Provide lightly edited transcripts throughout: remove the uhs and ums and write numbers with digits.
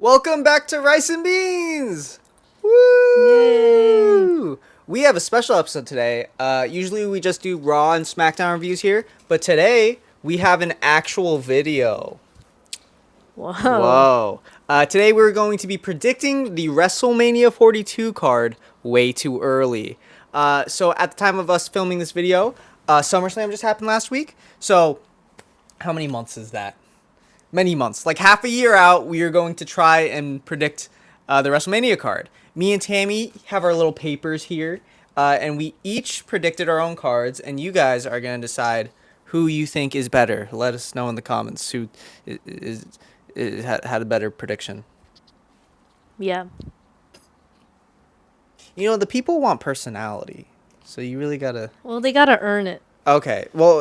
Welcome back to Rice and Beans! Woo! Yay. We have a special episode today. Usually we just do Raw and SmackDown reviews here, but today we have an actual video. Whoa. Whoa. Today we're going to be predicting the WrestleMania 42 card way too early. So at the time of us filming this video, SummerSlam just happened last week. So how many months is that? Many months, like half a year out, we are going to try and predict the WrestleMania card. Me and Tammy have our little papers here, and we each predicted our own cards, and you guys are going to decide who you think is better. Let us know in the comments who had a better prediction. Yeah. You know, the people want personality, so you really got to... Well, they gotta earn it. Okay, well,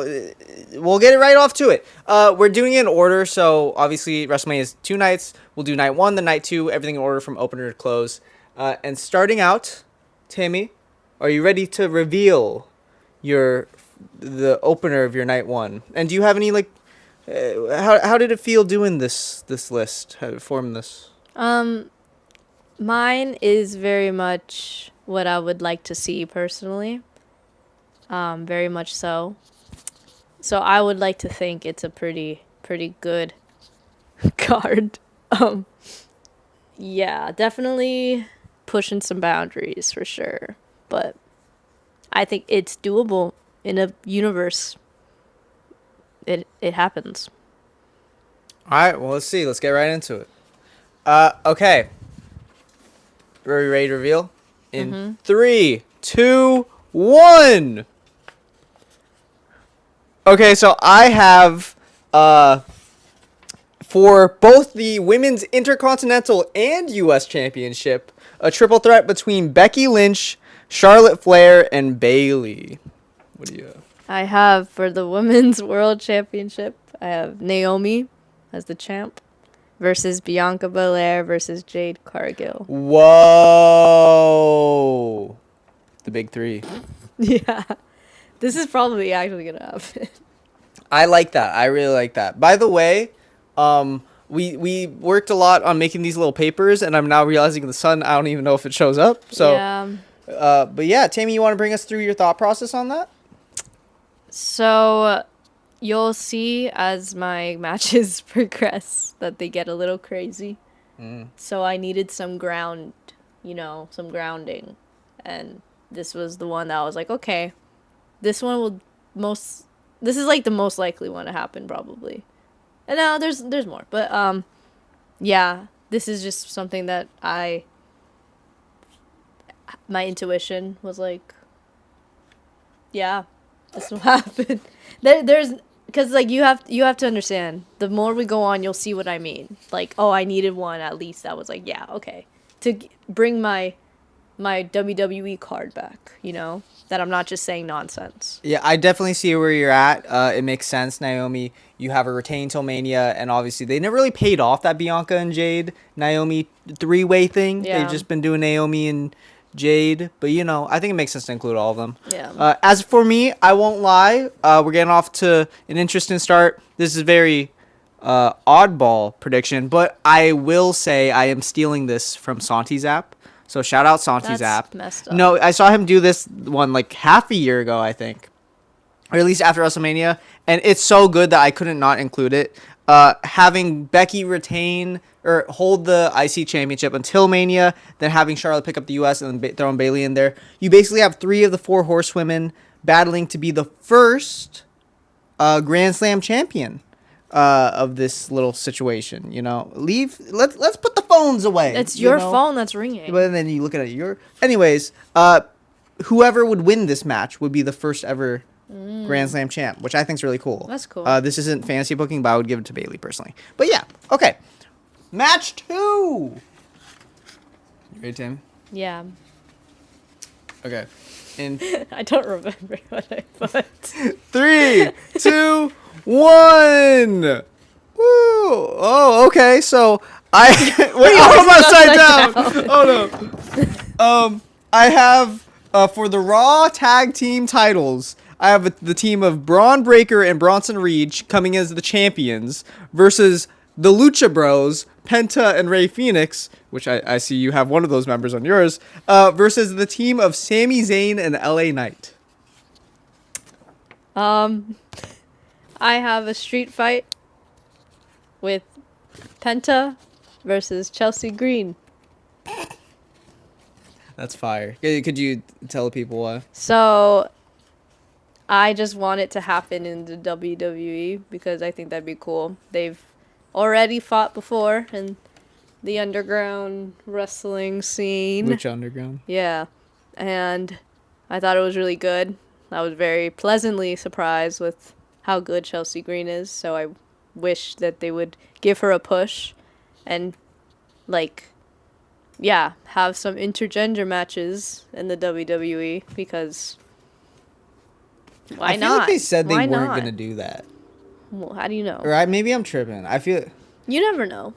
we'll get it right off to it. We're doing it in order, so obviously WrestleMania is 2 nights. We'll do night 1, then night 2, everything in order from opener to close. And starting out, Tammy, are you ready to reveal the opener of your night 1? And do you have any how did it feel doing this list? How to form this? Mine is very much what I would like to see personally. Very much so. So I would like to think it's a pretty good card. Yeah, definitely pushing some boundaries for sure. But I think it's doable in a universe. It happens. All right, well, let's see. Let's get right into it. Okay. Are you ready to reveal? In 3, 2, 1. Okay, so I have for both the Women's Intercontinental and U.S. Championship, a triple threat between Becky Lynch, Charlotte Flair, and Bayley. What do you have? I have for the Women's World Championship, I have Naomi as the champ versus Bianca Belair versus Jade Cargill. Whoa. The big 3. Yeah. This is probably actually going to happen. I like that. I really like that. By the way, we worked a lot on making these little papers, and I'm now realizing in the sun, I don't even know if it shows up. So, Yeah. But yeah, Tammy, you want to bring us through your thought process on that? So you'll see as my matches progress that they get a little crazy. So I needed some ground, some grounding. And this was the one that I was like, okay, this is like the most likely one to happen probably. And now there's more, but yeah, this is just something that my intuition was like, yeah, this will happen. There's because like you have to understand, the more we go on, you'll see what I mean. Like, oh, I needed one at least that was like, yeah, okay, to bring my WWE card back, that I'm not just saying nonsense. Yeah, I definitely see where you're at. It makes sense, Naomi. You have a retain till Mania, and obviously they never really paid off that Bianca and Jade Naomi 3-way thing. Yeah. They've just been doing Naomi and Jade, but I think it makes sense to include all of them. Yeah. As for me, I won't lie. We're getting off to an interesting start. This is very oddball prediction, but I will say I am stealing this from Santi's app. So shout out Santi's That's app. messed up. No, I saw him do this one like half a year ago, I think, or at least after WrestleMania, and it's so good that I couldn't not include it. Having Becky retain or hold the IC championship until Mania, then having Charlotte pick up the US and then throwing Bayley in there. You basically have 3 of the 4 horsewomen battling to be the first Grand Slam champion of this little situation. Let's put the phones away. It's your phone that's ringing. But then you look at it. Anyways, whoever would win this match would be the first ever Grand Slam champ, which I think is really cool. That's cool. This isn't fantasy booking, but I would give it to Bayley personally. But yeah, okay. Match 2. You ready, Tim? Yeah. Okay. In I don't remember what I put. 3, 2, 1. Woo! Oh, okay. So I wait. I'm upside down. Oh no. I have for the Raw Tag Team titles, I have the team of Braun Breaker and Bronson Reed coming as the champions versus the Lucha Bros, Penta and Rey Fenix, which I see you have one of those members on yours, versus the team of Sami Zayn and LA Knight. I have a street fight with Penta versus Chelsea Green. That's fire. Could you tell the people why? So I just want it to happen in the WWE because I think that'd be cool. They've already fought before in the underground wrestling scene. Which underground? Yeah. And I thought it was really good. I was very pleasantly surprised with how good Chelsea Green is. So I wish that they would give her a push and, like, yeah, have some intergender matches in the WWE because why I feel not? like they said they Why weren't not? going to do that. Well, how do you know? Or maybe I'm tripping. I feel... You never know.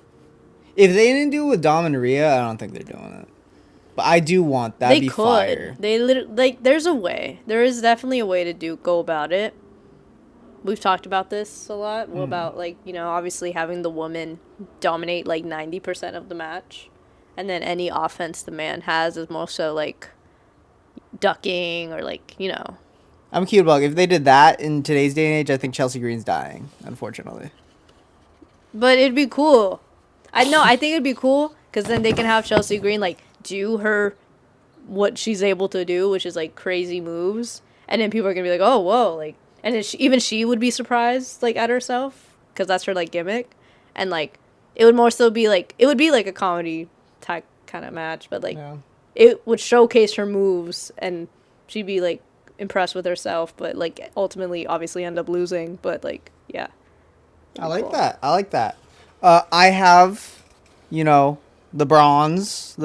If they didn't do it with Dom and Rhea, I don't think they're doing it. But I do want that. That'd be fire. They literally, like, there's a way. There is definitely a way to go about it. We've talked about this a lot. About, like, you know, obviously having the woman dominate, like, 90% of the match. And then any offense the man has is more so, like, ducking or, like, you know. I'm cute about if they did that in today's day and age, I think Chelsea Green's dying, unfortunately. But it'd be cool. I think it'd be cool because then they can have Chelsea Green, like, do what she's able to do, which is, like, crazy moves. And then people are going to be like, oh, whoa, like, and then even she would be surprised, like, at herself because that's her, like, gimmick. And, like, it would more so be, like, it would be, like, a comedy type kind of match, but, like, it would showcase her moves and she'd be, like, impressed with herself, but, like, ultimately, obviously end up losing. But, like, yeah. I like that. I like that. I have, you know, the bronze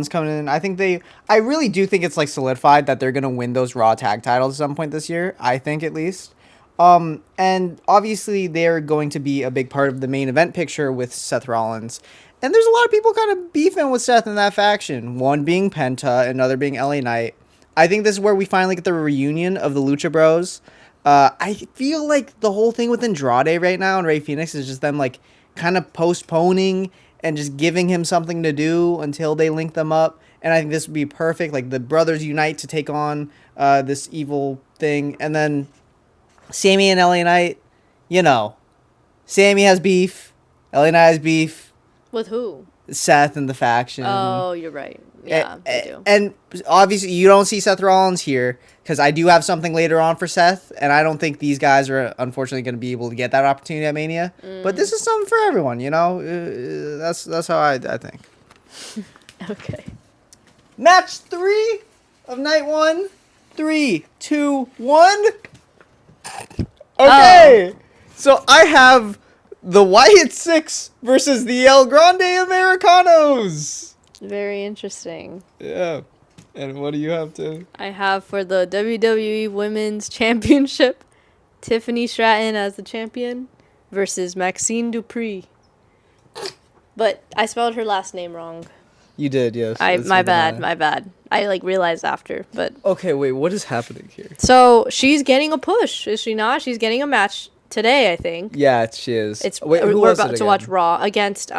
coming in. I really do think it's, like, solidified that they're going to win those Raw tag titles at some point this year. I think, at least. And obviously they're going to be a big part of the main event picture with Seth Rollins. And there's a lot of people kind of beefing with Seth in that faction. One being Penta, another being LA Knight. I think this is where we finally get the reunion of the Lucha Bros. I feel like the whole thing with Andrade right now and Rey Fenix is just them, like, kind of postponing and just giving him something to do until they link them up. And I think this would be perfect. Like, the brothers unite to take on this evil thing. And then Sammy and LA Knight, you know, Sammy has beef. LA Knight has beef. With who? Seth and the faction. Oh, you're right. Yeah, they do. And obviously, you don't see Seth Rollins here because I do have something later on for Seth, and I don't think these guys are unfortunately going to be able to get that opportunity at Mania. But this is something for everyone, you know. That's how I think. Okay. Match 3 of night 1. 3, 2, 1. Okay. So I have the Wyatt Six versus the El Grande Americanos. Very interesting. Yeah. And what do you have to? I have for the WWE Women's Championship, Tiffany Stratton as the champion versus Maxine Dupree. But I spelled her last name wrong. You did, yes. My bad. I, like, realized after, but... Okay, wait, what is happening here? So, she's getting a push, is she not? She's getting a match today, I think. Yeah, she is. We're about to watch Raw against,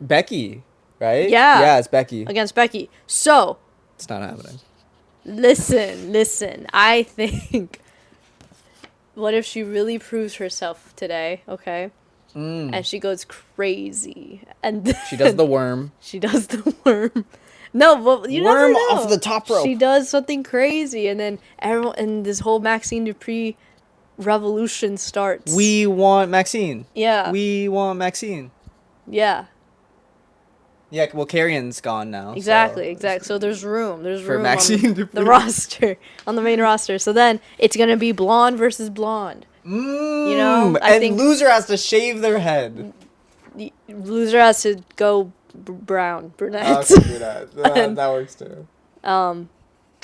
Becky, right? Yeah. Yeah, it's Becky. Against Becky. So... It's not happening. Listen. I think... What if she really proves herself today, okay? And she goes crazy. And she does the worm. She does the worm. No, but you worm never know. off the top rope. She does something crazy, and then everyone and this whole Maxine Dupree revolution starts. We want Maxine. Yeah. We want Maxine. Yeah. Yeah, well, Carrion's gone now. Exactly. So there's room. There's for room Maxine on the roster, on the main roster. So then it's gonna be blonde versus blonde. You know, I think loser has to shave their head. Loser has to go brown, brunette. That works too. And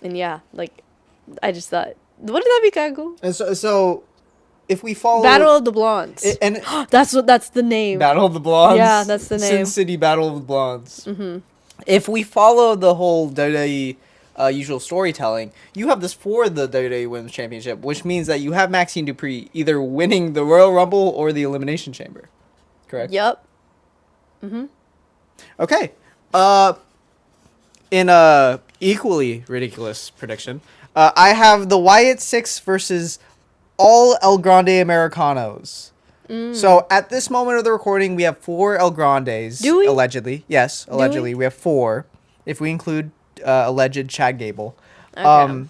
yeah, like, I just thought, wouldn't that be kind of cool? And so if we follow Battle of the Blondes, and that's the name. Battle of the Blondes. Yeah, that's the name. Sin City Battle of the Blondes. If we follow the whole WWE usual storytelling, you have this for the WWE Women's Championship, which means that you have Maxine Dupree either winning the Royal Rumble or the Elimination Chamber. Correct? Yep. Okay. In a equally ridiculous prediction, I have the Wyatt Six versus all El Grande Americanos. So at this moment of the recording, we have 4 El Grandes. Do we? Allegedly. Yes, Do allegedly. we? We have 4, if we include alleged Chad Gable. Okay.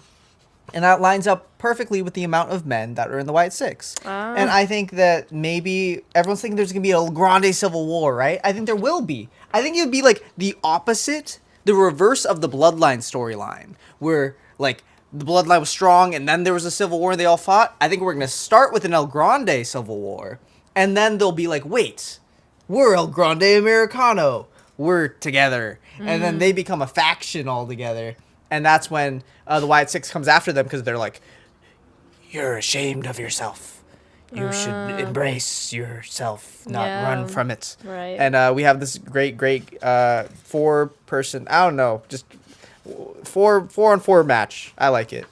And that lines up perfectly with the amount of men that are in the Wyatt Six. And I think that maybe everyone's thinking there's going to be a Grande Civil War, right? I think there will be. I think it would be like the opposite, the reverse of the Bloodline storyline, where like the Bloodline was strong and then there was a Civil War and they all fought. I think we're going to start with an El Grande Civil War. And then they'll be like, wait, we're El Grande Americano. We're together. And then they become a faction all together. And that's when the Wyatt Six comes after them because they're like, you're ashamed of yourself. You should embrace yourself, not run from it. Right. And we have this great 4-person, I don't know, just 4-on-4 match. I like it.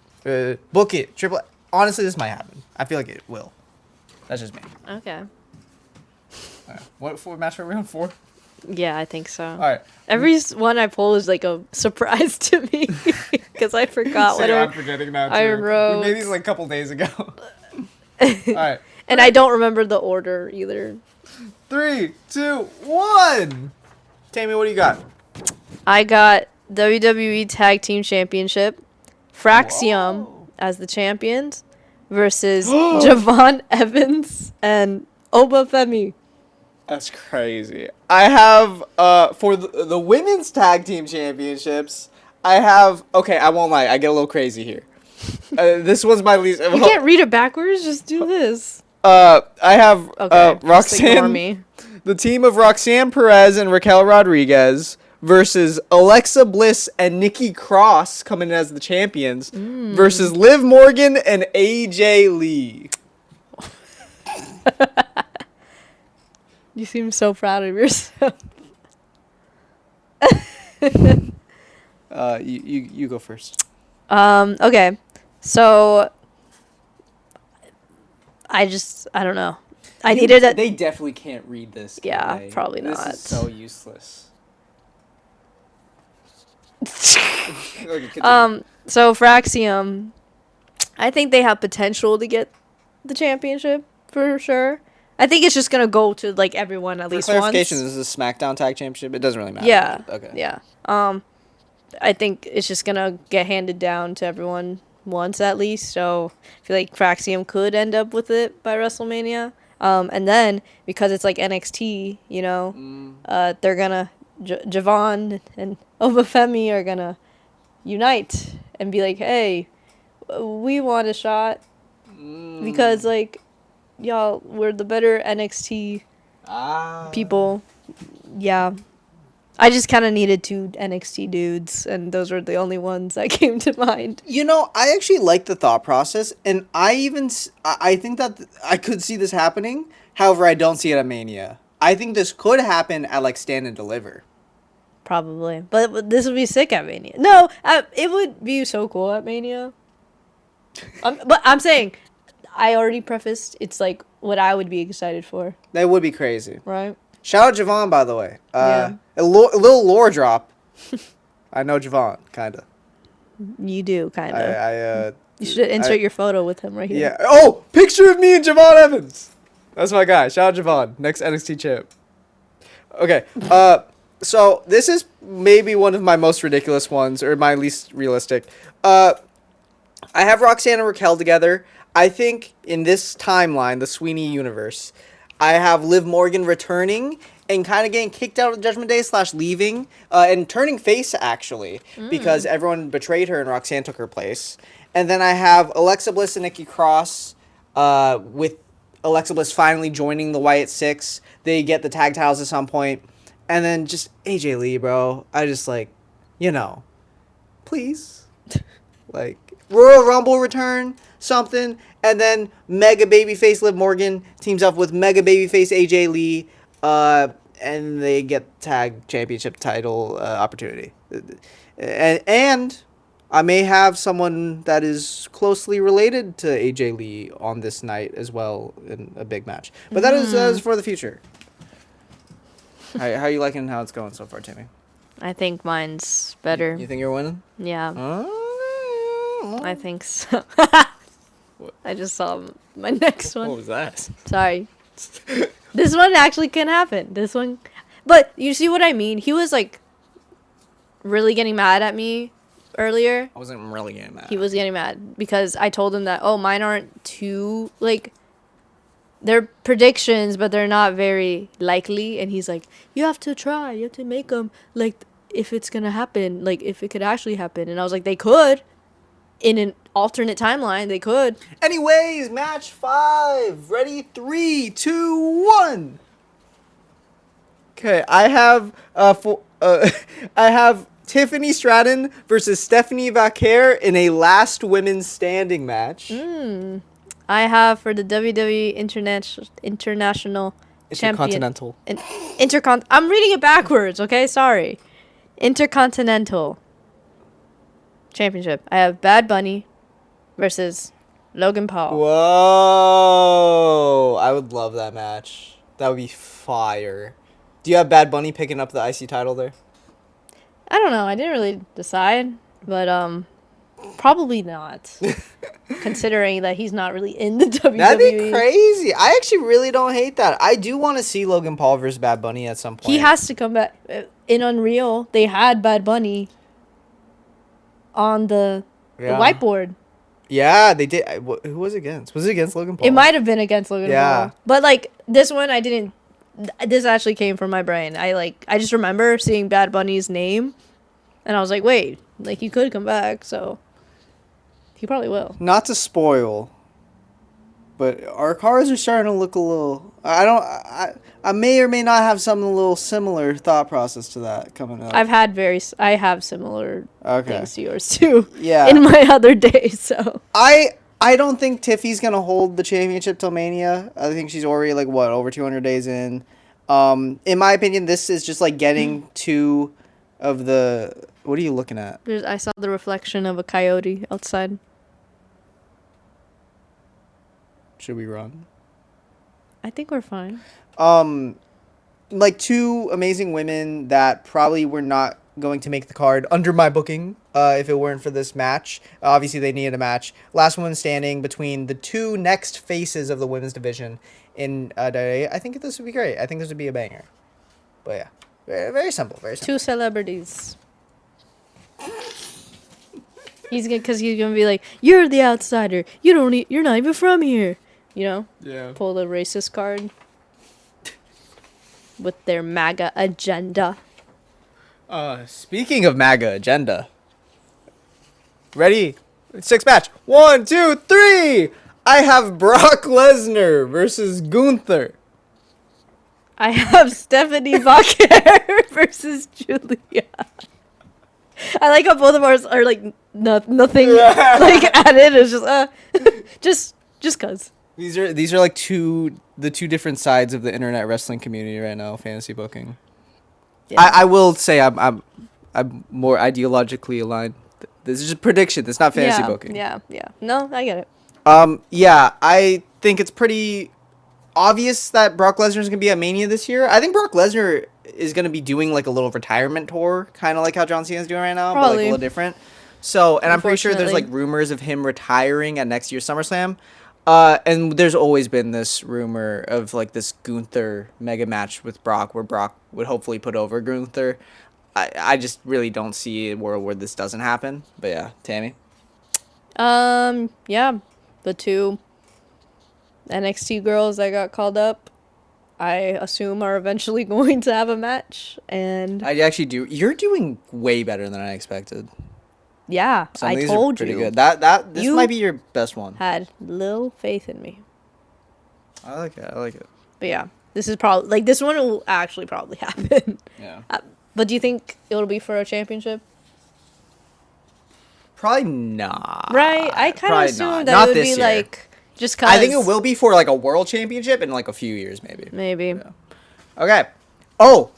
Book it. Triple. Honestly, this might happen. I feel like it will. That's just me. Okay. What 4 match are we on? 4? Yeah, I think so. All right. Every one I pull is like a surprise to me because I forgot what I'm forgetting now too. I wrote. We made these like a couple days ago. All right. And I don't remember the order either. 3, 2, 1. Tammy, what do you got? I got WWE Tag Team Championship, Fraxium Whoa. as the champions versus Javon Evans and Oba Femi. That's crazy. I have for the women's tag team championships. I have I won't lie. I get a little crazy here. This one's my least. You can't read it backwards. Just do this. I have Okay, just ignore Roxanne. me. The team of Roxanne Perez and Raquel Rodriguez versus Alexa Bliss and Nikki Cross coming in as the champions versus Liv Morgan and AJ Lee. You seem so proud of yourself. You go first. Okay. So I don't know. I needed a They definitely can't read this. Yeah, today. probably This not. is so useless. Okay, continue. So Fraxium, I think they have potential to get the championship for sure. I think it's just gonna go to like everyone at least clarification, once. this is a SmackDown Tag Championship. It doesn't really matter. Yeah. Okay. Yeah. I think it's just gonna get handed down to everyone once at least. So I feel like Fraxium could end up with it by WrestleMania. And then because it's like NXT, you know, they're gonna Javon and Obafemi are gonna unite and be like, hey, we want a shot because like y'all we're the better NXT people. Yeah. I just kind of needed 2 NXT dudes, and those were the only ones that came to mind. You know, I actually like the thought process, and I think that I could see this happening. However, I don't see it at Mania. I think this could happen at like Stand and Deliver. Probably. But this would be sick at Mania. No, it would be so cool at Mania. But I'm saying, I already prefaced, it's like what I would be excited for. That would be crazy. Right? Shout out Javon, by the way. Yeah. A little lore drop. I know Javon, kind of. You do, kind of. You should insert your photo with him right here. Yeah. Oh, picture of me and Javon Evans. That's my guy. Shout out Javon, next NXT champ. Okay. So this is maybe one of my most ridiculous ones, or my least realistic. I have Roxanne and Raquel together. I think in this timeline, the Sweeney universe, I have Liv Morgan returning and kind of getting kicked out of Judgment Day / leaving and turning face, actually, because everyone betrayed her and Roxanne took her place. And then I have Alexa Bliss and Nikki Cross with Alexa Bliss finally joining the Wyatt Six. They get the tag titles at some point. And then just AJ Lee, bro. I just like, please. Like, Royal Rumble return, something. And then Mega Babyface Liv Morgan teams up with Mega Babyface AJ Lee. And they get tag championship title opportunity. And I may have someone that is closely related to AJ Lee on this night as well in a big match. But that is for the future. How you liking how it's going so far, Timmy? I think mine's better. You think you're winning? Yeah, Oh. I think so. What? I just saw my next one. What was that? Sorry. This one actually can happen. This one. But you see what I mean? He was like really getting mad at me earlier. I wasn't really getting mad. He was getting mad because I told him that, oh, mine aren't too, like, they're predictions, but they're not very likely. And he's like, you have to try. You have to make them, like, if it's going to happen, like, if it could actually happen. And I was like, they could. In an alternate timeline, they could. Anyways, match 5. Ready? 3, 2, 1. Okay, I have I have Tiffany Stratton versus Stephanie Vaquer in a last women's standing match. I have for the WWE International Champion. Intercontinental. I'm reading it backwards, okay? Sorry. Intercontinental Championship. I have Bad Bunny versus Logan Paul. Whoa! I would love that match. That would be fire. Do you have Bad Bunny picking up the IC title there? I don't know. I didn't really decide, but probably not. Considering that he's not really in the WWE. That'd be crazy. I actually really don't hate that. I do want to see Logan Paul versus Bad Bunny at some point. He has to come back. In Unreal, they had Bad Bunny on the whiteboard. Yeah, they did. Who was it against? Was it against Logan Paul? It might have been against Logan Paul. But like this one, I didn't. This actually came from my brain. I just remember seeing Bad Bunny's name, and I was like, wait, like he could come back, so he probably will. Not to spoil, but our cars are starting to look a little. I may or may not have some a little similar thought process to that coming up. I have similar things to yours too. Yeah. In my other days, so. I don't think Tiffy's gonna hold the championship till Mania. I think she's already like over 200 days in. In my opinion, this is just like getting two of the. What are you looking at? I saw the reflection of a coyote outside. Should we run? I think we're fine. Like two amazing women that probably were not going to make the card under my booking if it weren't for this match. Obviously, they needed a match. Last woman standing between the two next faces of the women's division in I think this would be great. I think this would be a banger. But yeah, very, very simple. Very simple. Two celebrities. He's gonna be like, you're the outsider. You're not even from here. You know? Yeah. Pull the racist card. With their MAGA agenda. Speaking of MAGA agenda. Ready? 6 match. 1, 2, 3. I have Brock Lesnar versus Gunther. I have Stephanie Vaquer versus Julia. I like how both of ours are like nothing like added. It's just cause. These are like the two different sides of the internet wrestling community right now. Fantasy booking. Yeah. I will say I'm more ideologically aligned. This is just prediction. It's not fantasy booking. Yeah. No, I get it. Yeah, I think it's pretty obvious that Brock Lesnar is gonna be at Mania this year. I think Brock Lesnar is gonna be doing like a little retirement tour, kind of like how John Cena's doing right now, but like a little different. So, and I'm pretty sure there's like rumors of him retiring at next year's SummerSlam. And there's always been this rumor of like this Gunther mega match with Brock, where Brock would hopefully put over Gunther. I just really don't see a world where this doesn't happen. But yeah, Tammy. Yeah, the two NXT girls that got called up, I assume are eventually going to have a match, and I actually do. You're doing way better than I expected. Yeah, I told you. Good. This might be your best one. Had little faith in me. I like it. But yeah, this is probably like this one will actually probably happen. Yeah. But do you think it'll be for a championship? Probably not. Right? I kind of assumed that it would be year. Like just cause. I think it will be for like a world championship in like a few years, maybe. Maybe. Yeah. Okay. Oh,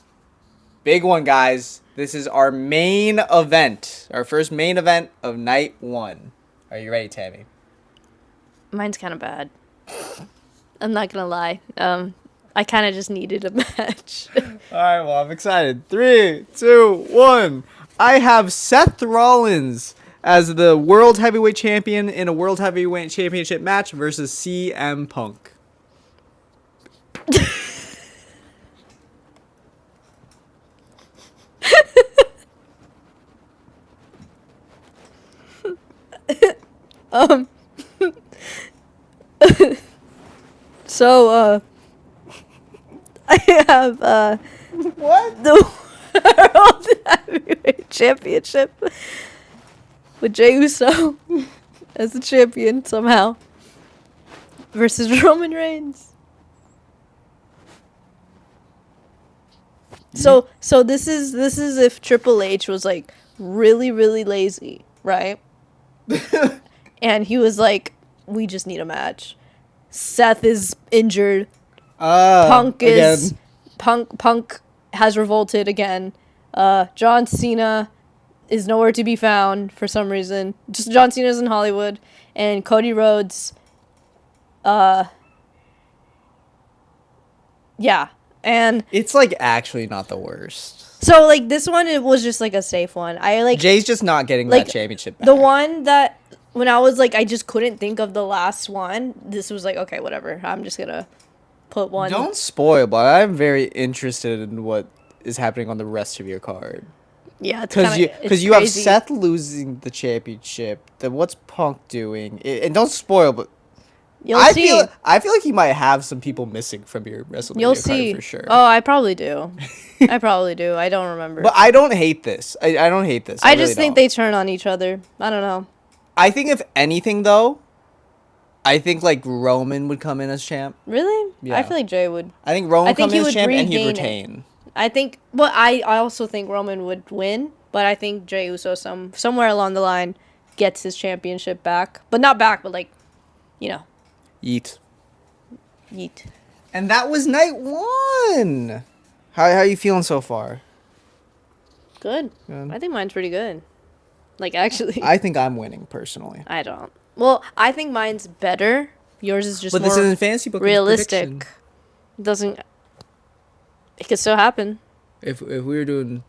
big one, guys. This is our main event, our first main event of night 1. Are you ready, Tammy? Mine's kind of bad. I'm not gonna lie. I kind of just needed a match. All right, well, I'm excited. 3, 2, 1. I have Seth Rollins as the World Heavyweight Champion in a World Heavyweight Championship match versus CM Punk. So, I have What? the World Heavyweight Championship with Jey Uso as the champion somehow versus Roman Reigns. So this is if Triple H was like really really lazy, right? And he was like, we just need a match. Seth is injured. Punk has revolted again. John Cena is nowhere to be found for some reason. Just John Cena's in Hollywood, and Cody Rhodes. Yeah, and It's like actually not the worst. so like this one, it was just like a safe one. I like Jay's just not getting like that championship back. the one that when I was like I just couldn't think of the last one. This was like okay, whatever. I'm just gonna put one. Don't spoil, but I'm very interested in what is happening on the rest of your card. Yeah, it's Because you have crazy. Seth losing the championship. Then what's Punk doing? And don't spoil, but You'll I see. feel like he might have some people missing from your WrestleMania You'll card see for sure. Oh, I probably do. I probably do. I don't remember. But I don't hate this. I don't hate this. I really just think don't. they turn on each other. I don't know. I think if anything though, I think like Roman would come in as champ. Really? Yeah. I feel like Jay would. I think Roman I would think come he in as would champ and he'd regain it. retain. I think. Well, I also think Roman would win, but I think Jey Uso somewhere along the line gets his championship back, but not back, but like, you know, Yeet. yeet. And that was night 1. How are you feeling so far? Good. Good. I think mine's pretty good. Like actually, I think I'm winning personally. I don't. Well, I think mine's better. Yours is just But more this isn't fantasy book. realistic. Doesn't. It could still happen. If we were doing,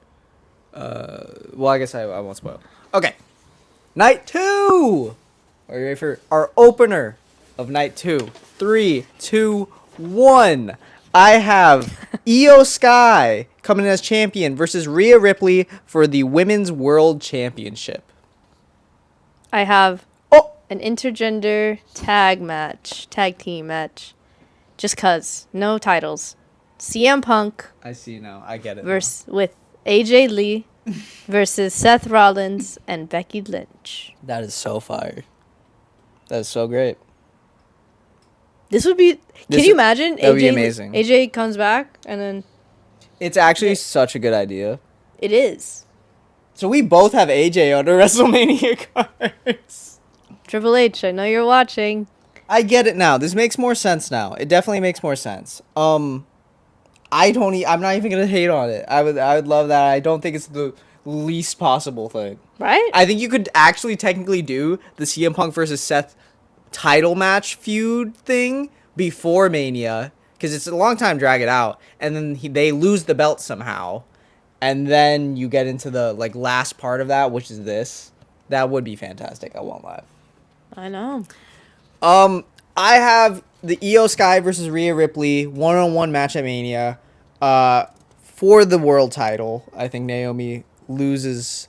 well, I guess I won't spoil. Okay, night 2. Are you ready for our opener of night 2? 3, 2, 1. I have Io Sky coming in as champion versus Rhea Ripley for the Women's World Championship. I have Oh, an intergender tag team match. Just cause. No titles. CM Punk I see now. I get it. with AJ Lee versus Seth Rollins and Becky Lynch. That is so fire. That is so great. This would be. Can you imagine? That would be amazing. AJ comes back and then It's actually such a good idea. it is So we both have AJ on our WrestleMania cards. Triple H. I know you're watching. I get it now. This makes more sense now. It definitely makes more sense. I'm not even gonna hate on it. I would love that. I don't think it's the least possible thing. Right? I think you could actually technically do the CM Punk versus Seth title match feud thing before Mania, because it's a long time drag it out, and then they lose the belt somehow, and then you get into the like last part of that, which is this. That would be fantastic. I won't lie. I know. I have the Io Sky versus Rhea Ripley 1-on-1 match at Mania, for the world title. I think Naomi loses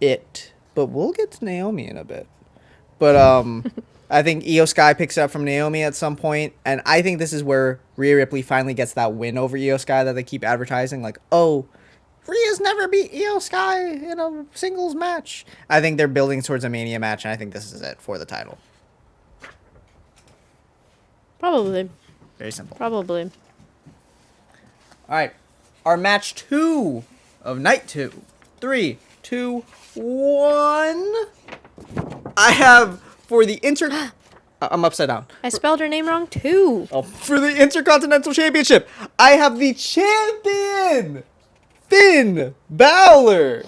it, but we'll get to Naomi in a bit. But I think Io Sky picks it up from Naomi at some point, and I think this is where Rhea Ripley finally gets that win over Io Sky that they keep advertising. Like, oh, Rhea's never beat Io Sky in a singles match. I think they're building towards a Mania match, and I think this is it for the title. Probably. Very simple. Probably. All right, our match 2 of night 2. 3, 2, 1. I have for the I'm upside down. I spelled her name wrong too. Oh, for the Intercontinental Championship, I have the champion, Finn Balor,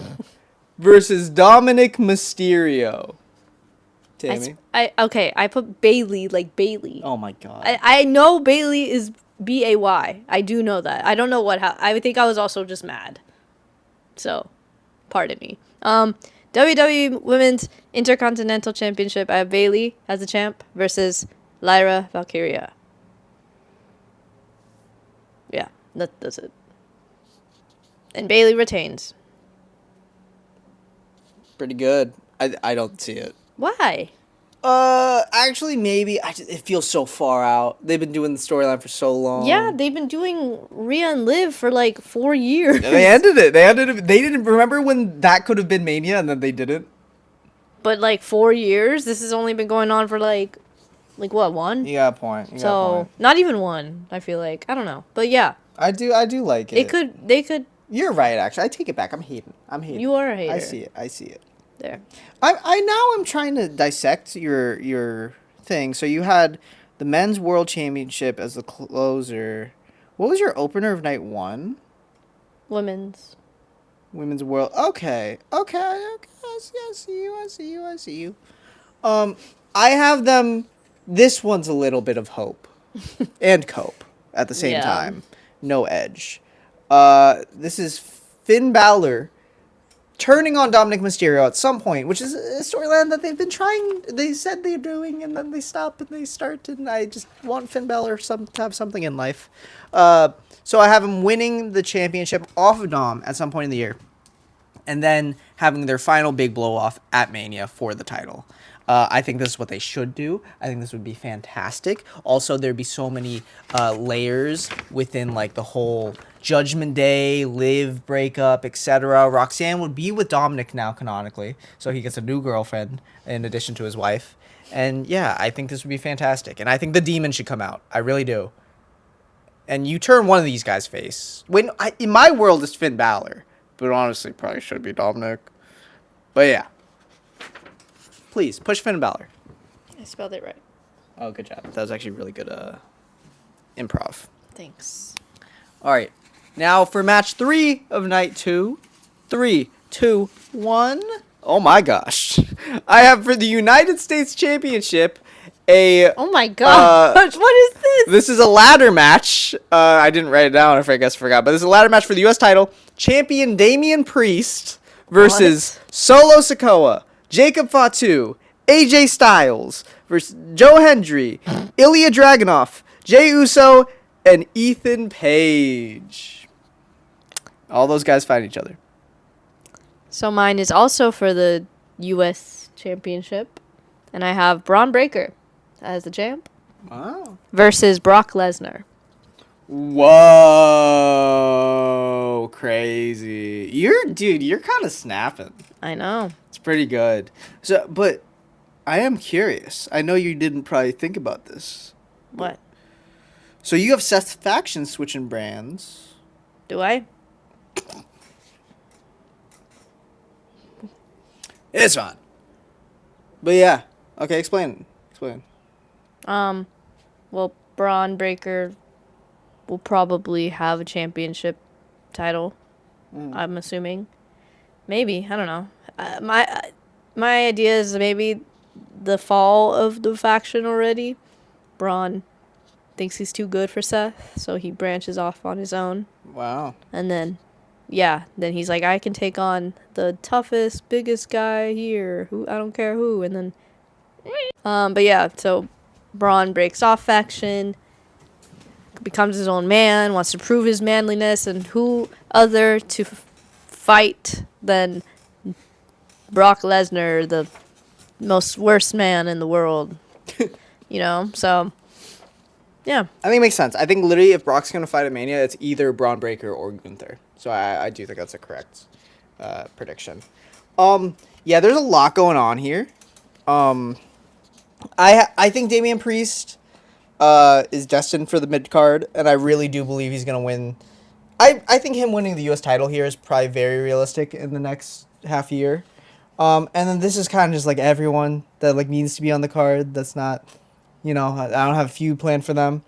versus Dominic Mysterio. Tammy. I put Bailey like Bailey. Oh my god. I know Bailey is B-A-Y. I do know that. I don't know I think I was also just mad. So, pardon me. WWE Women's Intercontinental Championship. I have Bayley as the champ versus Lyra Valkyria. Yeah, that's it. And Bayley retains. Pretty good. I don't see it. Why? Actually, maybe. It feels so far out. They've been doing the storyline for so long. Yeah, they've been doing Rhea and Liv for like 4 years. They ended it. They didn't remember when that could have been Mania, and then they didn't. But like 4 years. This has only been going on for like what, one? You got a point. So not even one. I feel like, I don't know, but yeah. I do like it. They could. You're right. Actually, I take it back. I'm hating. You are a hater. I see it. There. I'm trying to dissect your thing. So you had the men's world championship as the closer. What was your opener of night 1? Women's world. Okay. I see you. I have them. This one's a little bit of hope and cope at the same time. No edge. This is Finn Balor turning on Dominic Mysterio at some point, which is a storyline that they've been trying. They said they're doing, and then they stop and they start. And I just want Finn Balor to have something in life. So I have him winning the championship off of Dom at some point in the year, and then having their final big blow off at Mania for the title. I think this is what they should do. I think this would be fantastic. Also, there'd be so many layers within like the whole Judgment Day, Liv breakup, etc. Roxanne would be with Dominic now canonically, so he gets a new girlfriend in addition to his wife. And yeah, I think this would be fantastic. And I think the Demon should come out. I really do. And you turn one of these guys' face. In my world, it's Finn Balor, but honestly, probably should be Dominic. But yeah. Please, push Finn Balor. I spelled it right. Oh, good job. That was actually really good improv. Thanks. All right. Now for match 3 of night 2. 3, 2, 1. Oh my gosh. I have for the United States Championship Oh my gosh. What is this? This is a ladder match. I didn't write it down. I guess I forgot. But this is a ladder match for the U.S. title. Champion Damian Priest versus Solo Sikoa, Jacob Fatu, AJ Styles versus Joe Hendry, Ilya Dragunov, Jey Uso, and Ethan Page. All those guys fight each other. So mine is also for the U.S. Championship, and I have Braun Breaker as the champ. Wow. Versus Brock Lesnar. Whoa, crazy. You're kind of snapping. I know. It's pretty good. So, but I am curious. I know you didn't probably think about this. What? So you have Seth Faction switching brands. Do I? It's fine. But yeah. Okay, explain. Well, Braun Breaker will probably have a championship title. I'm assuming. Maybe, I don't know. My idea is maybe the fall of the faction already. Braun thinks he's too good for Seth, so he branches off on his own. Wow. And then he's like, I can take on the toughest, biggest guy here, who I don't care who, and then but yeah, so Braun breaks off faction, becomes his own man, wants to prove his manliness, and who other to fight than Brock Lesnar, the most worst man in the world. So yeah. I think it makes sense. I think literally if Brock's going to fight at Mania, it's either Braun Breaker or Gunther. So I do think that's a correct prediction. Yeah, there's a lot going on here. I think Damian Priest is destined for the mid card, and I really do believe he's going to win. I think him winning the U.S. title here is probably very realistic in the next half year. And then this is kind of just like everyone that like needs to be on the card. That's not, I don't have a feud planned for them.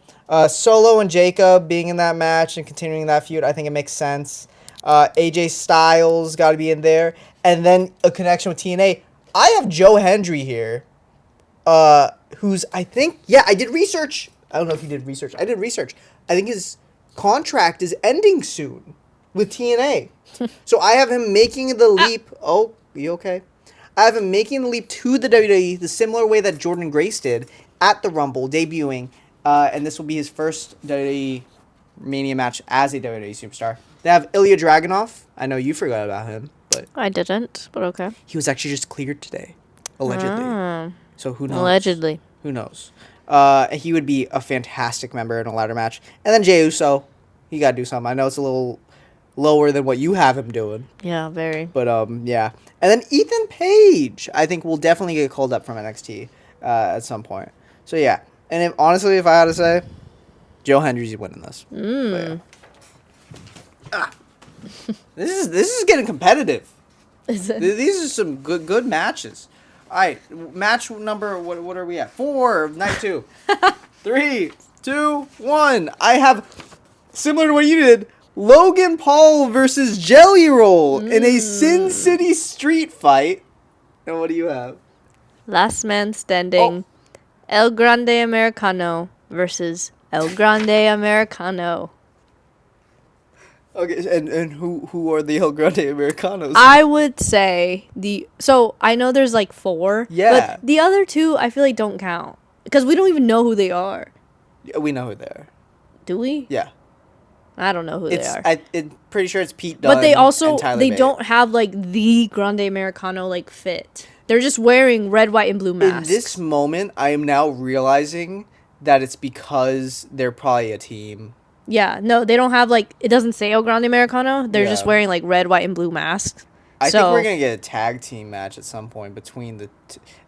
Solo and Jacob being in that match and continuing that feud, I think it makes sense. AJ Styles got to be in there, and then a connection with TNA. I have Joe Hendry here, who's I think I did research. I don't know if you did research. I did research. I think his contract is ending soon with TNA. So I have him making the leap. Oh, you okay? I have him making the leap to the WWE the similar way that Jordan Grace did at the Rumble, debuting. And this will be his first WWE Mania match as a WWE superstar. They have Ilya Dragunov. I know you forgot about him, but I didn't, but okay. he was actually just cleared today, allegedly. So who knows? Allegedly. Who knows? He would be a fantastic member in a ladder match. And then Jey Uso, he got to do something. I know it's a little lower than what you have him doing. Yeah, very. But, yeah. And then Ethan Page, I think, will definitely get called up from NXT at some point. So, yeah. And honestly, if I had to say, Joe Hendry's winning this. Mm. Yeah. This is getting competitive. Is it? These are some good matches. All right, match number, what are we at? 4 of night 2. 3, 2, 1. I have, similar to what you did, Logan Paul versus Jelly Roll in a Sin City street fight. And what do you have? Last man standing. El Grande Americano versus El Grande Americano. Okay, and who are the El Grande Americanos? I would say so I know there's like 4. Yeah. But the other 2 I feel like don't count. Because we don't even know who they are. Yeah, we know who they are. Do we? Yeah. I don't know who they are. I'm pretty sure it's Pete Dunne. But they also, and Tyler they Bate. don't have like the Grande Americano like fit. They're just wearing red, white, and blue masks. In this moment, I am now realizing that it's because they're probably a team. Yeah, no, they don't have like, it doesn't say El Grande Americano. They're just Yeah. wearing like red, white, and blue masks. I think we're going to get a tag team match at some point between the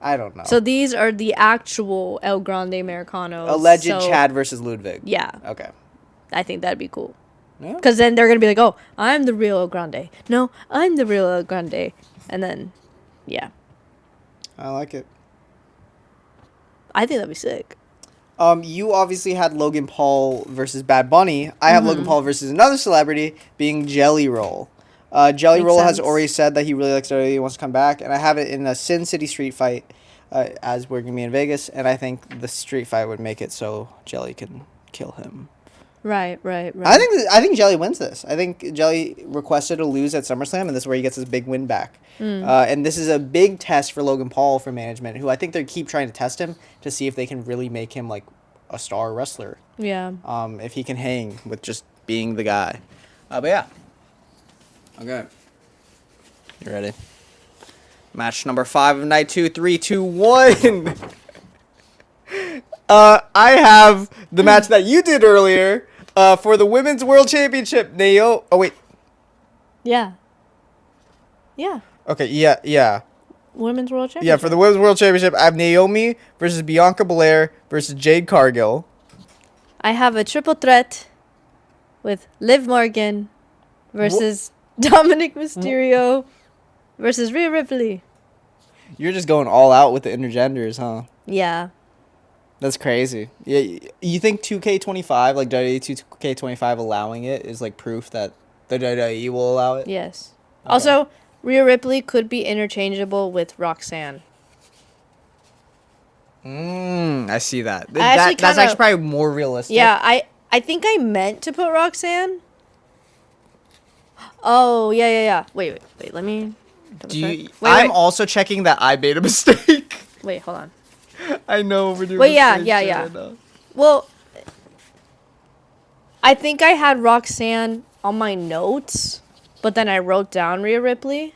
I don't know. So these are the actual El Grande Americanos. Alleged so, Chad versus Ludwig. Yeah, Okay. I think that'd be cool. Yeah. Because then they're going to be like, oh, I'm the real El Grande. No, I'm the real El Grande. And then, yeah. I like it. I think that'd be sick. You obviously had Logan Paul versus Bad Bunny. I have Logan Paul versus another celebrity, being Jelly Roll. Jelly Makes Roll has sense. already said that he really likes WWE, he wants to come back, and I have it in a Sin City street fight, as we're gonna be in Vegas, and I think the street fight would make it so Jelly can kill him. Right. I think Jelly wins this. I think Jelly requested a lose at SummerSlam, and this is where he gets his big win back. And this is a big test for Logan Paul for management, who I think they keep trying to test him to see if they can really make him like a star wrestler. Yeah. If he can hang with just being the guy. But yeah. Okay. You ready? Match number 5 of night 2. 3, 2, 1. I have the match that you did earlier for the Women's World Championship. Oh, wait. Yeah. Yeah. Okay, yeah. Women's World Championship. Yeah, for the Women's World Championship, I have Naomi versus Bianca Belair versus Jade Cargill. I have a triple threat with Liv Morgan versus Dominic Mysterio versus Rhea Ripley. You're just going all out with the intergenders, huh? Yeah. That's crazy. Yeah, you think 2K25, like WWE 2K25 allowing it is like proof that the WWE will allow it? Yes. Okay. Also, Rhea Ripley could be interchangeable with Roxanne. I see that. actually That's kinda- actually probably more realistic. Yeah, I think I meant to put Roxanne. Oh, yeah. Wait. Let me double Do you, check. I'm Wait. also checking that I made a mistake. Wait, hold on. I know we're doing Wait, yeah. right now. Well, I think I had Roxanne on my notes, but then I wrote down Rhea Ripley.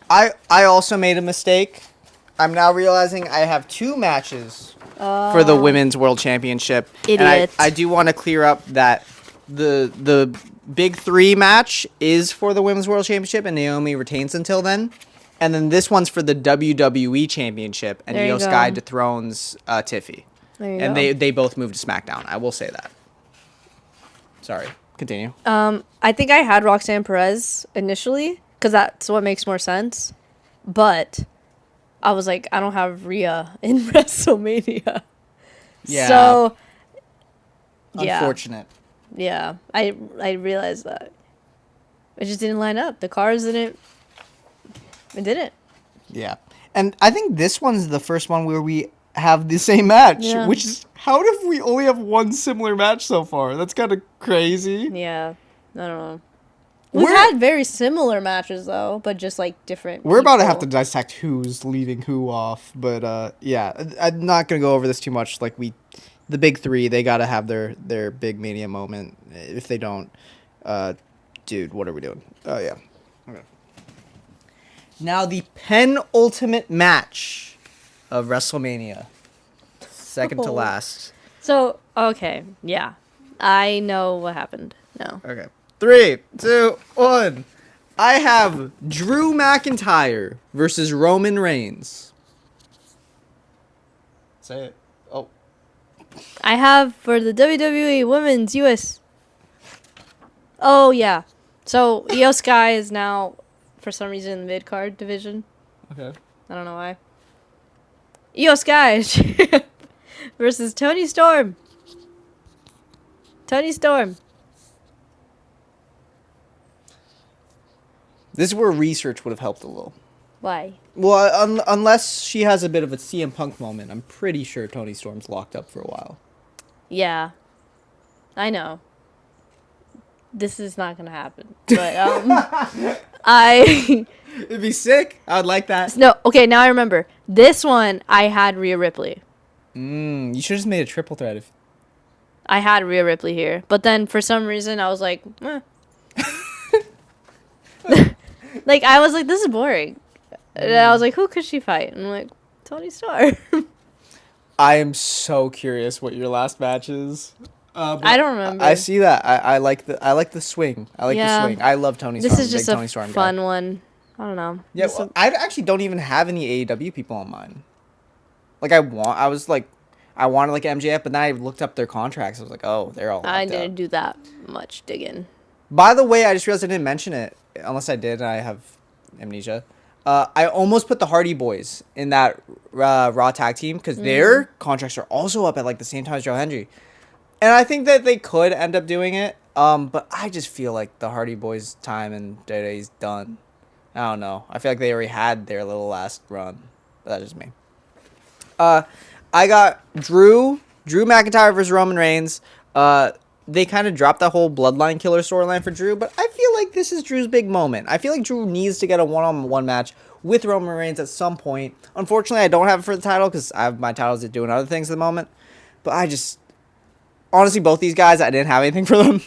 I also made a mistake. I'm now realizing I have 2 matches for the Women's World Championship. Idiot. And I do want to clear up that the Big 3 match is for the Women's World Championship, and Naomi retains until then. And then this one's for the WWE Championship, and There you Io go. Sky dethrones Tiffy. There you And go. they both moved to SmackDown. I will say that. Sorry. Continue. I think I had Roxanne Perez initially because that's what makes more sense. But I was like, I don't have Rhea in WrestleMania. Yeah. So, yeah. Unfortunate. Yeah. I realized that. It just didn't line up. The cars didn't. It didn't. Yeah. And I think this one's the first one where we have the same match, Yeah. which is How if we only have one similar match so far? That's kind of crazy. Yeah, I don't know. We've We're- had very similar matches though, but just like different. We're about to have to people. dissect who's leaving who off, but yeah, I'm not gonna go over this too much. Like the big three, they gotta have their big mania moment. If they don't, dude, what are we doing? Oh yeah. Okay. Now the penultimate match of WrestleMania, second to Oh. last. So okay, yeah, I know what happened. No. Okay, 3, 2, 1. I have Drew McIntyre versus Roman Reigns. Say it. Oh. I have for the WWE Women's US. Oh yeah, so Io Sky is now, for some reason, in the mid card division. Okay. I don't know why. Io Sky versus Tony Storm. Tony Storm. This is where research would have helped a little. Why? Well, unless she has a bit of a CM Punk moment, I'm pretty sure Tony Storm's locked up for a while. Yeah, I know. This is not gonna happen. But I It'd be sick. I would like that. no. Okay, now I remember. This one I had Rhea Ripley. You should have just made a triple threat. I had Rhea Ripley here, but then for some reason I was like, eh. Like I was like, this is boring. And I was like, who could she fight? And I'm like, Tony Stark. I am so curious what your last match is. I don't remember. I see that. I like the swing. I like the swing. I love Tony Storm. This is Big just Tony a Storm fun guy. one. I don't know. Yeah, This well, I actually don't even have any AEW people on mine. Like I wanted like MJF, but then I looked up their contracts. I was like, oh, they're all. I locked didn't up. do that much digging. By the way, I just realized I didn't mention it. Unless I did, and I have amnesia. I almost put the Hardy Boys in that Raw tag team because their contracts are also up at like the same time as Joe Hendry, and I think that they could end up doing it. But I just feel like the Hardy Boys' time and Day's done. I don't know. I feel like they already had their little last run. But that's just me. I got Drew McIntyre versus Roman Reigns. They kind of dropped that whole Bloodline Killer storyline for Drew, but I feel like this is Drew's big moment. I feel like Drew needs to get a one-on-one match with Roman Reigns at some point. Unfortunately, I don't have it for the title because I have my titles doing other things at the moment. But honestly, both these guys, I didn't have anything for them.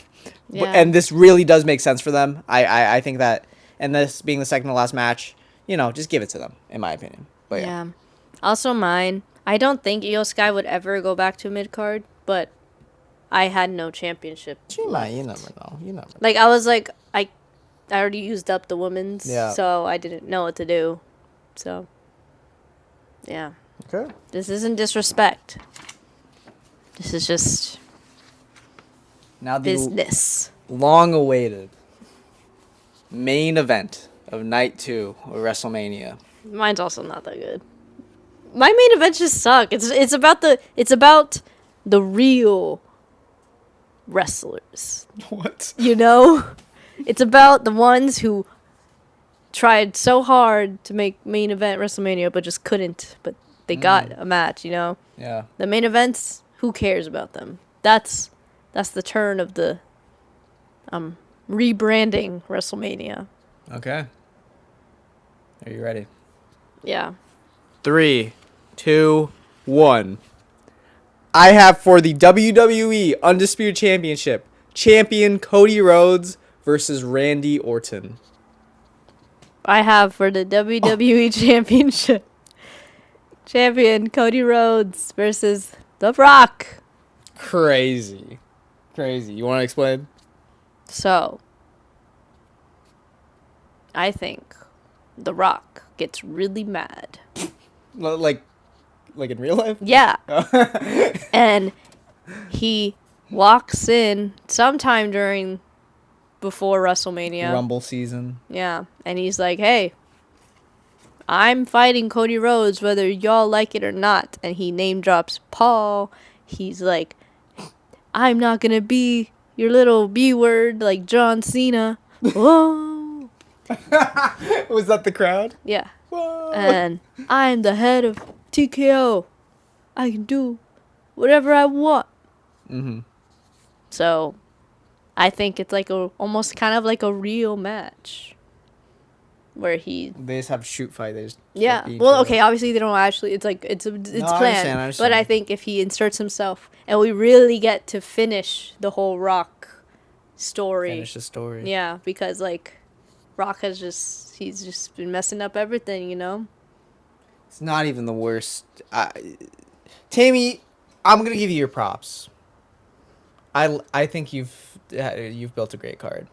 Yeah. And this really does make sense for them. I think that, and this being the second to last match, just give it to them, in my opinion. But yeah. Also mine. I don't think Io Sky would ever go back to mid card, but I had no championship. She might. You never know. Like I was like I already used up the women's, Yeah. so I didn't know what to do. So yeah. Okay. This isn't disrespect. This is just Now the business. long-awaited main event of Night 2 of WrestleMania. Mine's also not that good. My main events just suck. It's about the real wrestlers. What? You know? It's about the ones who tried so hard to make main event WrestleMania but just couldn't. But they got a match, you know? Yeah. The main events, who cares about them? That's the turn of the rebranding WrestleMania. Okay. Are you ready? Yeah. 3, 2, 1. I have for the WWE Undisputed Championship, champion Cody Rhodes versus Randy Orton. I have for the WWE Championship, champion Cody Rhodes versus The Rock. Crazy. You want to explain? So, I think The Rock gets really mad. Like in real life? Yeah. And he walks in sometime before WrestleMania. Rumble season. Yeah. And he's like, hey, I'm fighting Cody Rhodes whether y'all like it or not. And he name drops Paul. He's like, I'm not going to be your little B word like John Cena. Whoa. Was that the crowd? Yeah. Whoa. And I'm the head of TKO. I can do whatever I want. Mm-hmm. So, I think it's like almost kind of like a real match, where he. They just have shoot fight. They just Yeah. beat each Well, other okay. up. Obviously, they don't actually. It's like it's I planned. understand. But I think if he inserts himself, and we really get to finish the whole Rock story. Finish the story. Yeah, because like, Rock he's just been messing up everything, you know. It's not even the worst. Tammy, I'm gonna give you your props. I think you've built a great card.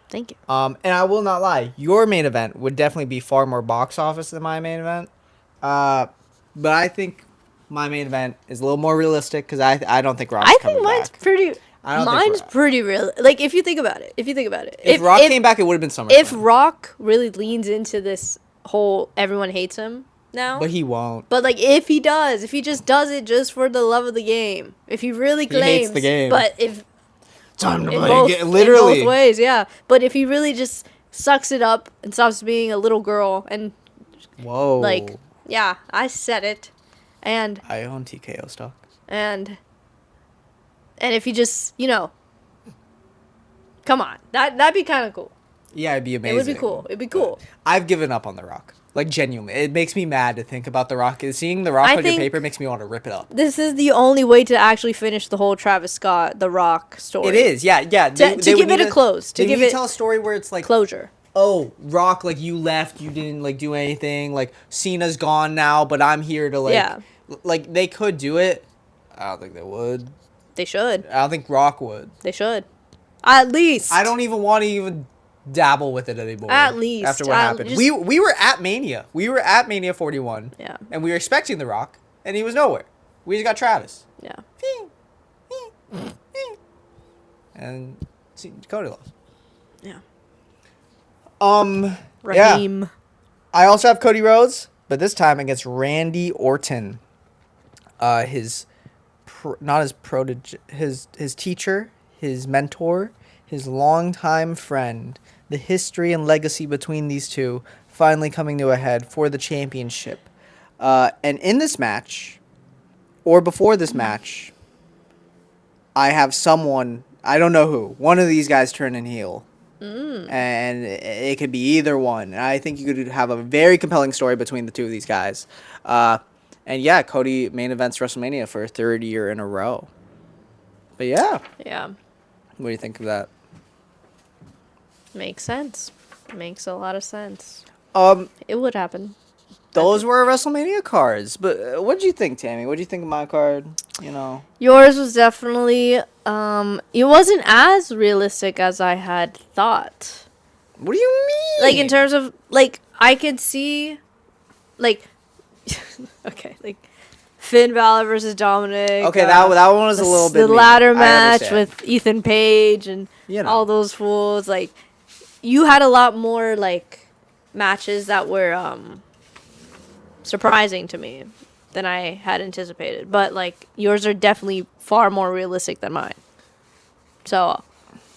Thank you. And I will not lie, your main event would definitely be far more box office than my main event. But I think my main event is a little more realistic because I don't think Rock's coming mine's back. pretty. I don't Mine's think pretty real. Like if you think about it, if Rock came back, it would have been SummerSlam. if Rock really leans into this whole everyone hates him now, But he won't. but like if he just does it just for the love of the game, if he really He hates claims the game. but if Time to in play both, again. Literally. in both ways, yeah. But if he really just sucks it up and stops being a little girl and Whoa. like, yeah, I said it, and I own TKO stock. and if he just come on, that'd be kind of cool. Yeah, it'd be amazing. It would be cool. It'd be cool. I've given up on The Rock. Like, genuinely. It makes me mad to think about The Rock. Seeing The Rock I on your think paper makes me want to rip it up. This is the only way to actually finish the whole Travis Scott, The Rock story. It is, yeah. To give it a close. To give it tell a story where it's like, closure. oh, Rock, like, you left, you didn't, like, do anything. Like, Cena's gone now, but I'm here to, like... Yeah. Like, they could do it. I don't think they would. They should. I don't think Rock would. They should. At least. I don't even want to even dabble with it anymore. At least. After what happened. We were at Mania. We were at Mania 41. Yeah. And we were expecting The Rock, and he was nowhere. We just got Travis. Yeah. And Cody lost. Yeah. Yeah. Raheem. I also have Cody Rhodes, but this time against Randy Orton. His teacher, his mentor, his longtime friend. The history and legacy between these two finally coming to a head for the championship. And in this match, or before this match, I have someone, I don't know who, one of these guys turning heel. And it could be either one. And I think you could have a very compelling story between the two of these guys. And yeah, Cody main events WrestleMania for a third year in a row. But yeah. Yeah. What do you think of that? Makes sense. Makes a lot of sense. Um, It would happen. Those were WrestleMania cards. But what did you think, Tammy? What did you think of my card? You know. Yours was definitely it wasn't as realistic as I had thought. What do you mean? Like in terms of like I could see like okay, like Finn Balor versus Dominic. Okay, that one was a little bit the mean. ladder I match understand. with Ethan Page and all those fools. Like you had a lot more like matches that were surprising to me than I had anticipated. But like yours are definitely far more realistic than mine. So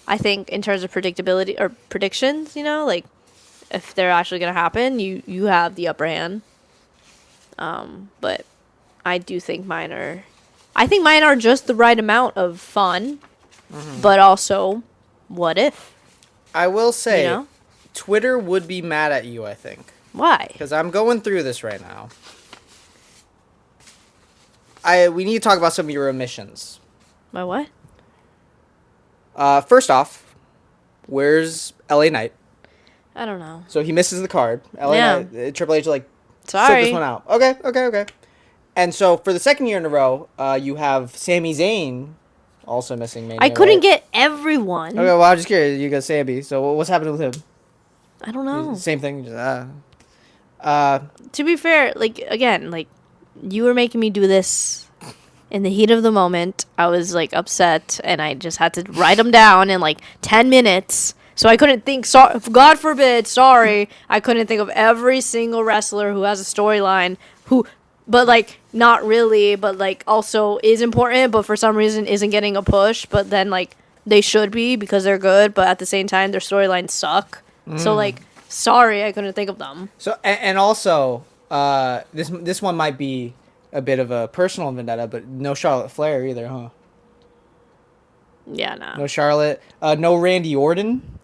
I think in terms of predictability or predictions, like if they're actually gonna happen, you have the upper hand. But I do think mine are just the right amount of fun, but also what if? I will say, You know? Twitter would be mad at you, I think. Why? Because I'm going through this right now. We need to talk about some of your omissions. My what? First off, where's LA Knight? I don't know. So he misses the card. LA Yeah. Knight, Triple H took Sorry. this one out. Okay. And so for the second year in a row, you have Sami Zayn also missing Mania. I couldn't right? get everyone. Okay, well, I'm just curious. You got Sami. So what's happening with him? I don't know. Same thing. Just, To be fair, like again, like you were making me do this in the heat of the moment. I was like upset, and I just had to write them down in like 10 minutes. So I couldn't think. God forbid, sorry, I couldn't think of every single wrestler who has a storyline but like not really, but like also is important, but for some reason isn't getting a push. But then like they should be because they're good, but at the same time their storylines suck. So like, sorry, I couldn't think of them. So and also, this one might be a bit of a personal vendetta, but no Charlotte Flair either, huh? Yeah, no. No Charlotte. No Randy Orton.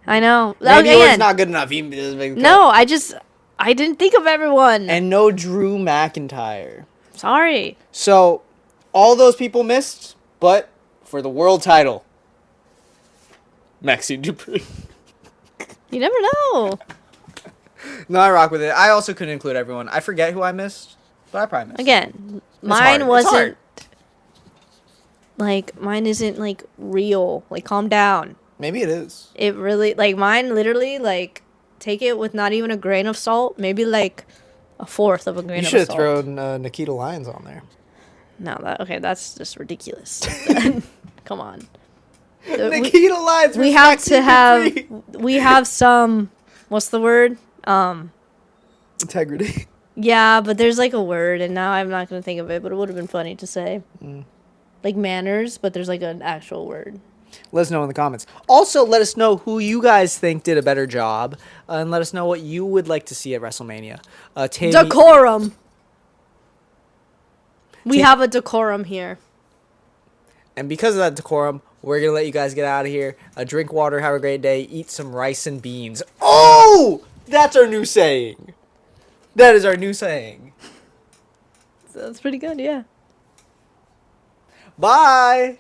I know. Randy Again, Orton's not good enough. He doesn't make the cut. no, I didn't think of everyone. And no Drew McIntyre. Sorry. So, all those people missed, but for the world title, Maxine Dupree. You never know. No, I rock with it. I also couldn't include everyone. I forget who I missed, but I probably missed. Again, hard. mine It's wasn't hard. like mine isn't like real. Like calm down. Maybe it is. It really like mine literally like take it with not even a grain of salt, maybe like a fourth of a grain You of should have salt. thrown Nikita Lyons on there. No, that's just ridiculous. Come on. Nikita Lyons. We have to have some what's the word? Integrity. Yeah, but there's like a word and now I'm not going to think of it, but it would have been funny to say. Like manners, but there's like an actual word. Let us know in the comments. Also, let us know who you guys think did a better job, and let us know what you would like to see at WrestleMania. Tammy, Decorum. We have a decorum here. and because of that decorum, we're gonna let you guys get out of here. Drink water, have a great day, eat some rice and beans. Oh, that's our new saying. That is our new saying. That's pretty good, yeah. Bye.